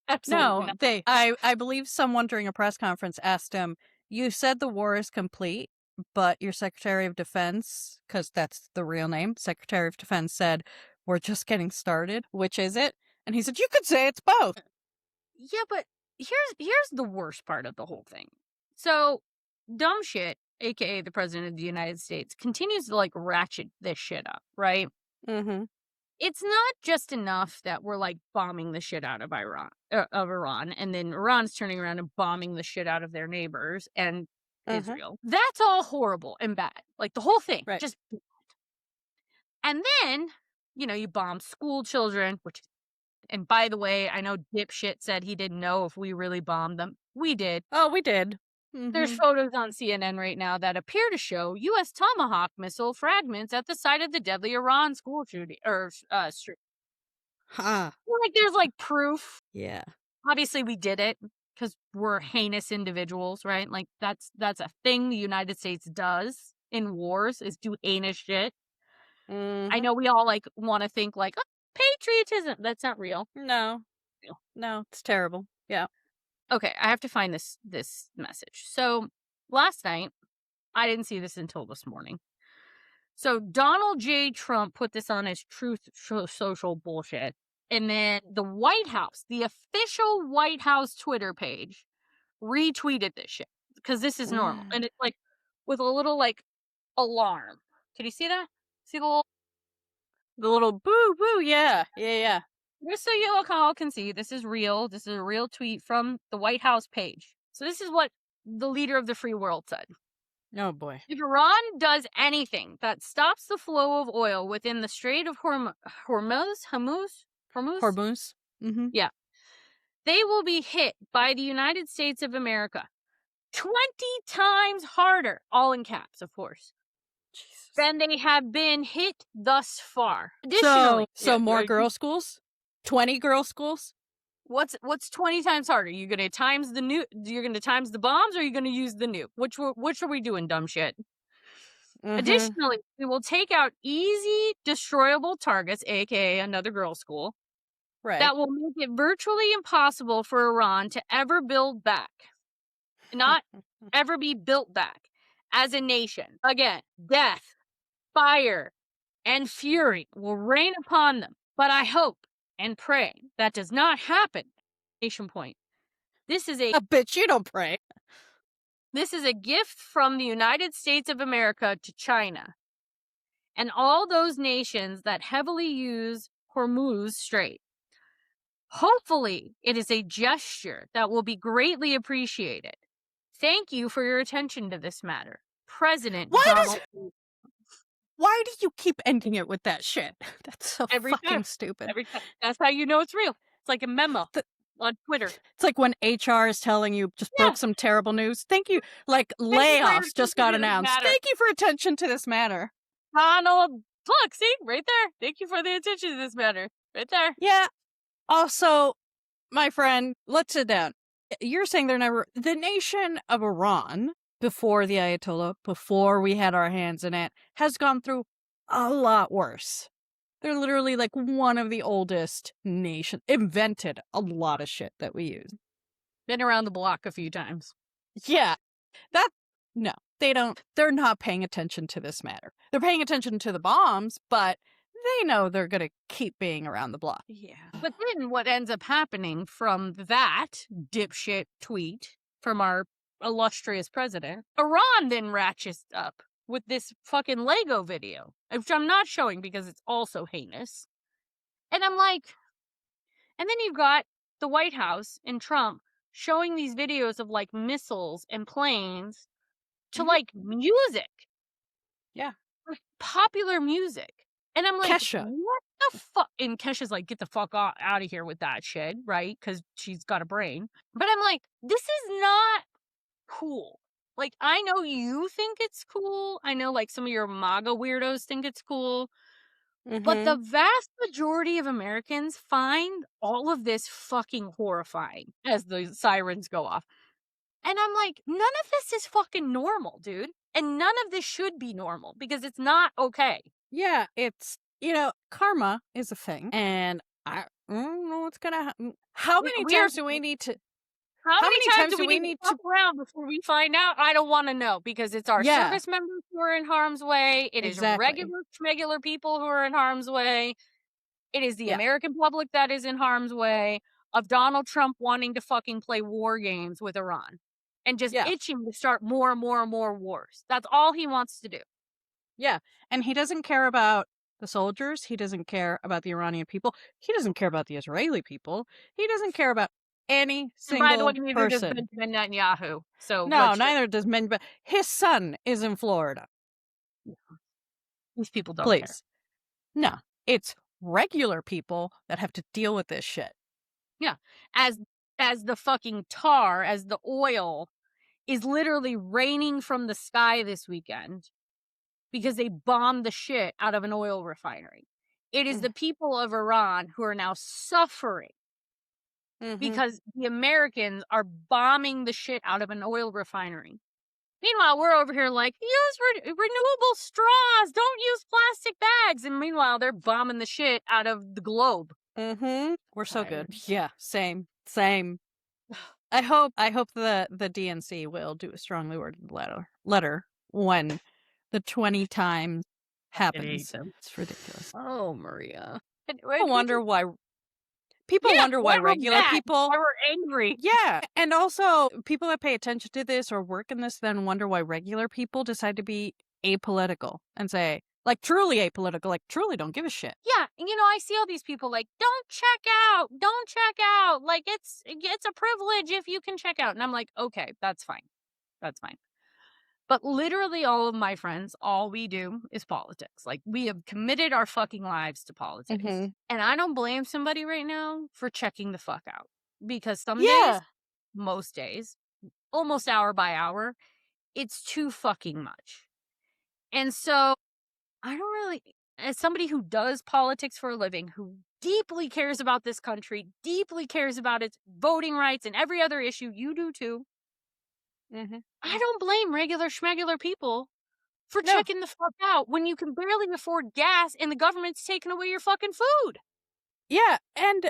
Absolutely no. I believe someone during a press conference asked him, you said the war is complete, but your Secretary of Defense, because that's the real name, Secretary of Defense said, we're just getting started. Which is it? And he said, you could say it's both. Yeah, but here's the worst part of the whole thing. So, dumb shit, aka the President of the United States, continues to ratchet this shit up, right? It's not just enough that we're bombing the shit out of Iran, and then Iran's turning around and bombing the shit out of their neighbors and Israel. That's all horrible and bad. The whole thing, just bad. And then, you bomb school children, and by the way, I know dipshit said he didn't know if we really bombed them. We did. Oh, we did. There's photos on CNN right now that appear to show U.S. Tomahawk missile fragments at the site of the deadly Iran school shooting street. There's proof. Yeah. Obviously, we did it because we're heinous individuals, right? That's a thing the United States does in wars is do heinous shit. I know we all want to think oh, patriotism. That's not real. No, it's terrible. Yeah. Okay, I have to find this message. So last night, I didn't see this until this morning. So Donald J. Trump put this on his Truth Social bullshit. And then the White House, the official White House Twitter page, retweeted this shit. Because this is normal. And it's with a little alarm. Can you see that? See the little boo boo? Yeah. Just so you all can see, this is real. This is a real tweet from the White House page. So this is what the leader of the free world, said. Oh boy. If Iran does anything that stops the flow of oil within the Strait of Hormuz? Hormuz. Mm-hmm. Yeah. They will be hit by the United States of America 20 times harder, all in caps, of course, Jesus. than they have been hit thus far. Additionally, So more girl schools? 20 girl schools? What's 20 times harder? You're gonna times the You're gonna times the bombs, or you're gonna use the nuke? Which are we doing, dumb shit? Mm-hmm. Additionally, we will take out easy destroyable targets, aka another girl school, Right. that will make it virtually impossible for Iran to ever build back. Not ever be built back as a nation. Again, death, fire, and fury will rain upon them. But I hope and pray that does not happen. Nation point. This is a bitch, you don't pray. This is a gift from the United States of America to China and all those nations that heavily use Hormuz Strait. Hopefully, it is a gesture that will be greatly appreciated. Thank you for your attention to this matter. President Donald. Why do you keep ending it with that shit? That's so fucking stupid. Every time. That's how you know it's real. It's like a memo on Twitter. It's like when HR is telling you just broke some terrible news. Thank you. Like layoffs just got announced. Thank you for attention to this matter. Donald, look, see, right there. Thank you for the attention to this matter. Right there. Yeah. Also, my friend, let's sit down. You're saying the nation of Iran, before the Ayatollah, before we had our hands in it, has gone through a lot worse. They're literally like one of the oldest nations, invented a lot of shit that we use. Been around the block a few times. Yeah. No, they're not paying attention to this matter. They're paying attention to the bombs, but they know they're going to keep being around the block. Yeah. But then what ends up happening from that dipshit tweet from our illustrious president, Iran then ratchets up with this fucking Lego video, which I'm not showing because it's also heinous. And I'm like, and then you've got the White House and Trump showing these videos of like missiles and planes to like music. Yeah. Like popular music. And I'm like, Kesha. What the fuck? And Kesha's like, get the fuck out of here with that shit, right? Because she's got a brain. But I'm like, this is not cool. Like, I know you think it's cool. I know, like, some of your MAGA weirdos think it's cool. But the vast majority of Americans find all of this fucking horrifying as the sirens go off. And I'm like, none of this is fucking normal, dude. And none of this should be normal because it's not okay. Yeah, it's, karma is a thing. And I don't know what's going to happen. How many times do we need to... How many times do we need to fuck around before we find out? I don't want to know because it's our service members who are in harm's way. It is regular people who are in harm's way. It is the American public that is in harm's way of Donald Trump wanting to fucking play war games with Iran and just itching to start more and more and more wars. That's all he wants to do. Yeah. And he doesn't care about the soldiers. He doesn't care about the Iranian people. He doesn't care about the Israeli people. He doesn't care about any single person. By the way, neither does Benjamin Netanyahu. So no, neither does Benjamin. His son is in Florida. These people don't care. No, it's regular people that have to deal with this shit. Yeah, as the fucking tar, as the oil is literally raining from the sky this weekend because they bombed the shit out of an oil refinery. It is the people of Iran who are now suffering. Because the Americans are bombing the shit out of an oil refinery. Meanwhile, we're over here like, use renewable straws, don't use plastic bags. And meanwhile, they're bombing the shit out of the globe. We're so good. Yeah, same. I hope the DNC will do a strongly worded letter when the 20 times happens. It's ridiculous. Oh, Maria. I wonder why... People wonder why regular people... Why we're angry. Yeah. And also, people that pay attention to this or work in this then wonder why regular people decide to be apolitical and say, like, truly apolitical, like, truly don't give a shit. Yeah. I see all these people like, don't check out. Like, it's a privilege if you can check out. And I'm like, okay, that's fine. That's fine. But literally all of my friends, all we do is politics. Like, we have committed our fucking lives to politics. Mhm. And I don't blame somebody right now for checking the fuck out. Because some days, Yeah. most days, almost hour by hour, it's too fucking much. And so I don't really, as somebody who does politics for a living, who deeply cares about this country, deeply cares about its voting rights and every other issue, you do too. Mhm. I don't blame regular schmegular people for No. checking the fuck out when you can barely afford gas and the government's taking away your fucking food. Yeah, and,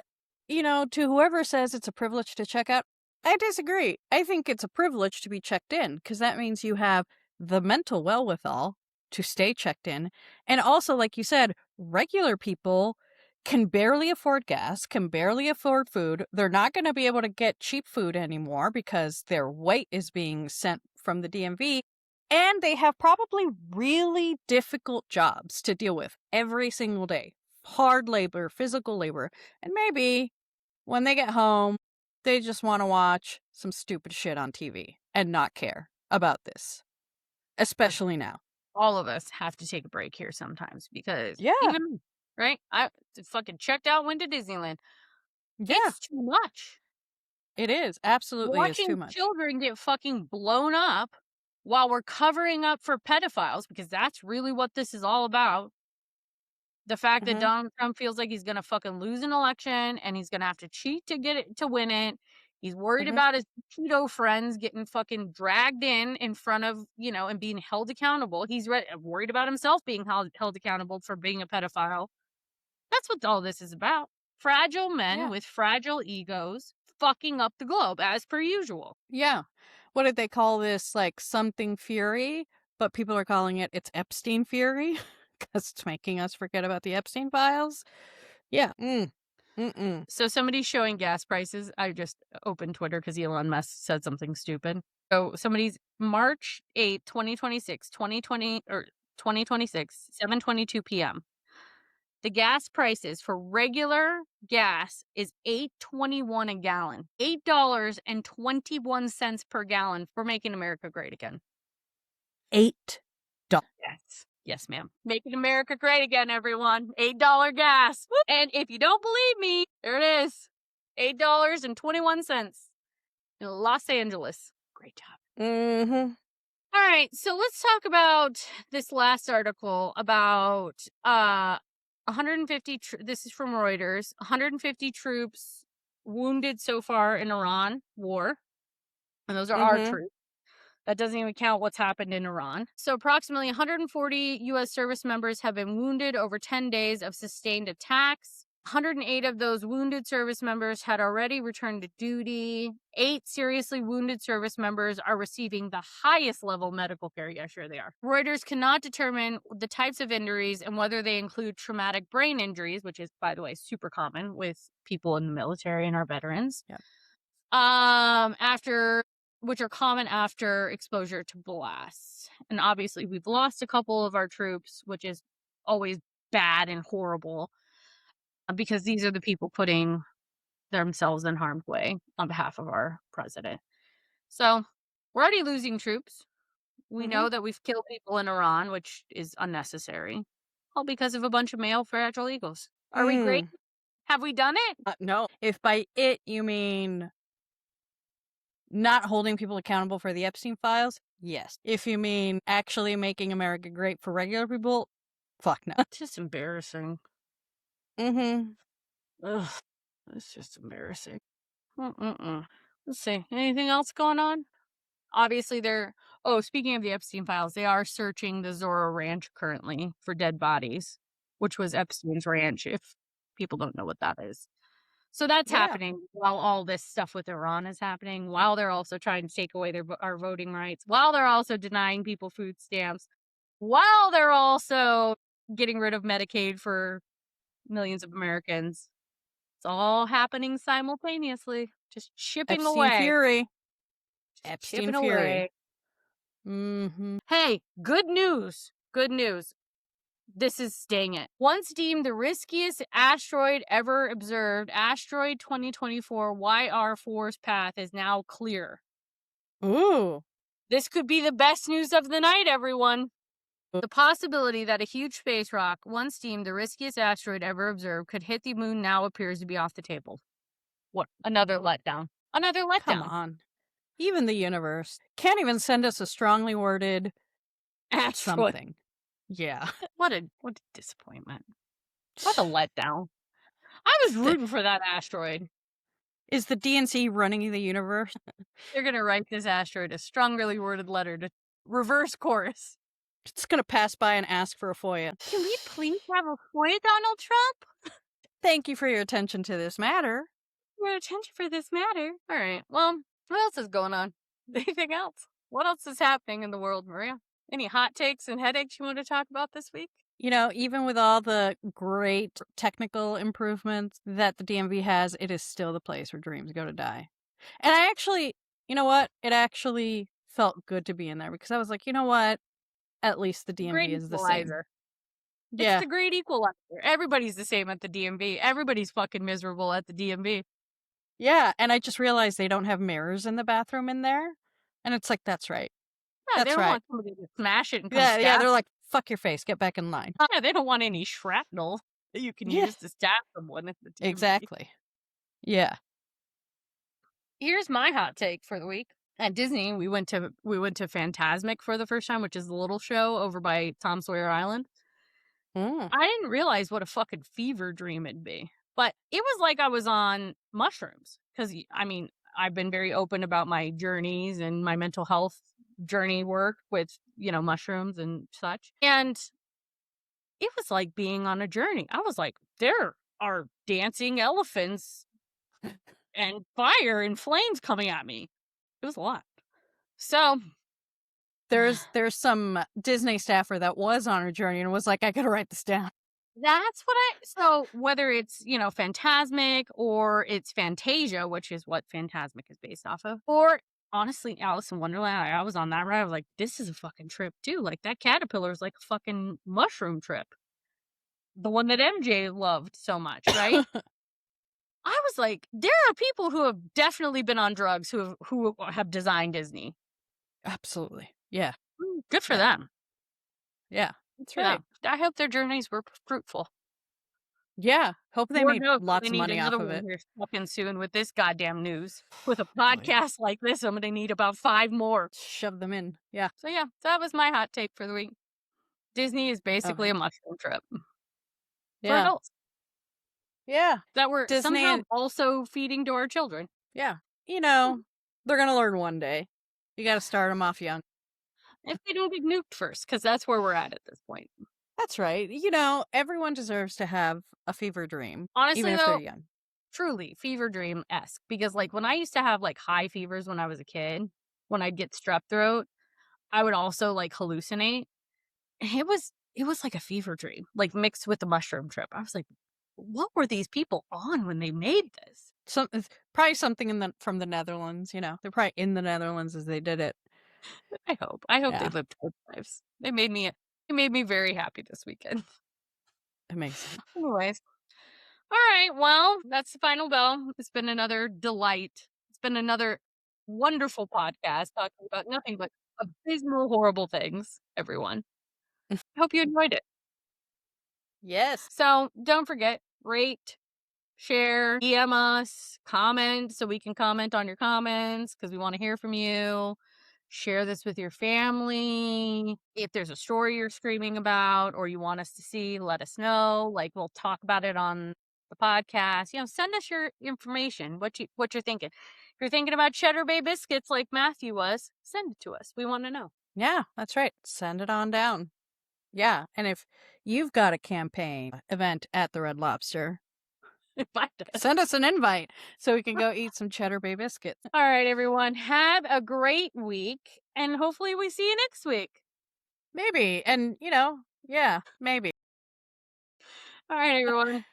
to whoever says it's a privilege to check out, I disagree. I think it's a privilege to be checked in, because that means you have the mental wherewithal to stay checked in, and also, like you said, regular people can barely afford gas, can barely afford food. They're not gonna be able to get cheap food anymore because their weight is being sent from the DMV, and they have probably really difficult jobs to deal with every single day. Hard labor, physical labor, and maybe when they get home, they just want to watch some stupid shit on TV and not care about this, especially now. All of us have to take a break here sometimes because Yeah, even me, right? I fucking checked out, went to Disneyland. yeah, It's too much. it is. Absolutely is too Watching much. children get fucking blown up while we're covering up for pedophiles, because that's really what this is all about. The fact that Hmm. Donald Trump feels like he's gonna fucking lose an election and he's gonna have to cheat to get it to win it. He's worried Hmm. about his pedo friends getting fucking dragged in front of, and being held accountable. He's worried about himself being held accountable for being a pedophile. That's what all this is about. Fragile men Yeah, with fragile egos fucking up the globe as per usual. yeah. What did they call this? Like something fury, but people are calling it's Epstein fury because it's making us forget about the Epstein files. Yeah. Mm-mm. So somebody's showing gas prices. I just opened Twitter because Elon Musk said something stupid. So somebody's March 8th, 2026, 2020 or 2026, 7:22 p.m. The gas prices for regular gas is $8.21 a gallon. $8.21 per gallon for making America great again. $8. Yes. Yes, ma'am. Making America great again, everyone. $8 gas. Woo! And if you don't believe me, there it is. $8.21 in Los Angeles. Great job. Mm-hmm. All right, so let's talk about this last article about 150 this is from Reuters. 150 troops wounded so far in Iran war. And those are our Mm-hmm. troops. That doesn't even count what's happened in Iran. So approximately 140 U.S. service members have been wounded over 10 days of sustained attacks. 108 of those wounded service members had already returned to duty. 8 seriously wounded service members are receiving the highest level medical care. Yeah, sure they are. Reuters cannot determine the types of injuries and whether they include traumatic brain injuries, which is, by the way, super common with people in the military and our veterans. Yeah. After which are common after exposure to blasts. And obviously we've lost a couple of our troops, which is always bad and horrible because these are the people putting themselves in harm's way on behalf of our president. So we're already losing troops. We Mm-hmm. know that we've killed people in Iran, which is unnecessary, all because of a bunch of male fragile eagles. Are we great? Mm. Have we done it? No. If by it you mean not holding people accountable for the Epstein files, yes. If you mean actually making America great for regular people, fuck no. It's just embarrassing. Mm-hmm. Ugh, it's just embarrassing. Mm-mm-mm. Let's see. Anything else going on? Obviously, speaking of the Epstein files, they are searching the Zorro Ranch currently for dead bodies, which was Epstein's ranch, if people don't know what that is. So that's Yeah. happening while all this stuff with Iran is happening, while they're also trying to take away our voting rights, while they're also denying people food stamps, while they're also getting rid of Medicaid for millions of Americans. It's all happening simultaneously, just chipping Epstein away, Fury. just Epstein chipping Fury. away. Mm-hmm. Hey, good news. Good news. This is staying it. Once deemed the riskiest asteroid ever observed, asteroid 2024 YR4's path is now clear. Ooh. This could be the best news of the night, everyone. The possibility that a huge space rock, once deemed the riskiest asteroid ever observed, could hit the moon now appears to be off the table. What? Another letdown. Another letdown. Come on. Even the universe can't even send us a strongly worded Asteroid. something. Yeah. What a disappointment. What a letdown. I was rooting for that asteroid. Is the DNC running the universe? They're going to write this asteroid a strongly worded letter to reverse course. It's going to pass by and ask for a FOIA. Can we please have a FOIA, Donald Trump? Thank you for your attention to this matter. Your attention for this matter. All right. Well, what else is going on? Anything else? What else is happening in the world, Maria? Any hot takes and headaches you want to talk about this week? You know, even with all the great technical improvements that the DMV has, it is still the place where dreams go to die. And I actually, you know what? It actually felt good to be in there because I was like, you know what? At least the DMV is the same. It's the great equalizer. Everybody's the same at the DMV. Everybody's fucking miserable at the DMV. Yeah, and I just realized they don't have mirrors in the bathroom in there. And it's like, that's right. Yeah, That's they don't right. want somebody to smash it and come Yeah, stab. they're like, fuck your face, get back in line. Yeah, they don't want any shrapnel that you can use to stab someone at the DMV. Exactly. Yeah. Here's my hot take for the week. At Disney, we went to Fantasmic for the first time, which is the little show over by Tom Sawyer Island. I didn't realize what a fucking fever dream it'd be. But it was like I was on mushrooms. Because, I mean, I've been very open about my journeys and my mental health journey work with, you know, mushrooms and such. And it was like being on a journey. I was like, there are dancing elephants and fire and flames coming at me. It was a lot. So there's some Disney staffer that was on a journey and was like, I gotta write this down. That's what so whether it's, you know, Fantasmic or it's Fantasia, which is what Fantasmic is based off of, or honestly, Alice in Wonderland, I was on that ride. I was like, this is a fucking trip too. Like that caterpillar is like a fucking mushroom trip. The one that MJ loved so much, right? I was like, there are people who have definitely been on drugs who have designed Disney. Absolutely. Yeah. Good for them. Yeah. That's right. I hope their journeys were fruitful. Yeah. Hope they made lots of money off of it. Here fucking soon with this goddamn news. With a podcast like this, I'm gonna need about 5 more. Shove them in. Yeah. So yeah, that was my hot take for the week. Disney is basically a mushroom trip. For adults. Yeah. That we're Disney somehow also feeding to our children. Yeah. You know, they're gonna learn one day. You gotta start them off young. If they don't get nuked first, because that's where we're at this point. That's right. You know, everyone deserves to have a fever dream. Honestly, even if though, they're young. Truly, fever dream-esque. Because, like, when I used to have, like, high fevers when I was a kid, when I'd get strep throat, I would also, like, hallucinate. It was like a fever dream, like, mixed with the mushroom trip. I was like, what were these people on when they made this? Probably something from the Netherlands, you know. They're probably in the Netherlands as they did it. I hope they lived good lives. They made me very happy this weekend. Amazing. Anyways. All right, well, that's the final bell. It's been another delight. It's been another wonderful podcast talking about nothing but abysmal, horrible things, everyone. I hope you enjoyed it. Yes. So don't forget, rate, share, DM us, comment so we can comment on your comments because we want to hear from you. Share this with your family. If there's a story you're screaming about or you want us to see, let us know. Like, we'll talk about it on the podcast. You know, send us your information, what you're thinking. If you're thinking about Cheddar Bay biscuits like Matthew was, send it to us. We want to know. Yeah, that's right. Send it on down. Yeah, and if you've got a campaign event at the Red Lobster, send us an invite so we can go eat some Cheddar Bay biscuits. All right, everyone. Have a great week, and hopefully we see you next week. Maybe. And, you know, yeah, maybe. All right, everyone.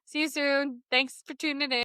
See you soon. Thanks for tuning in.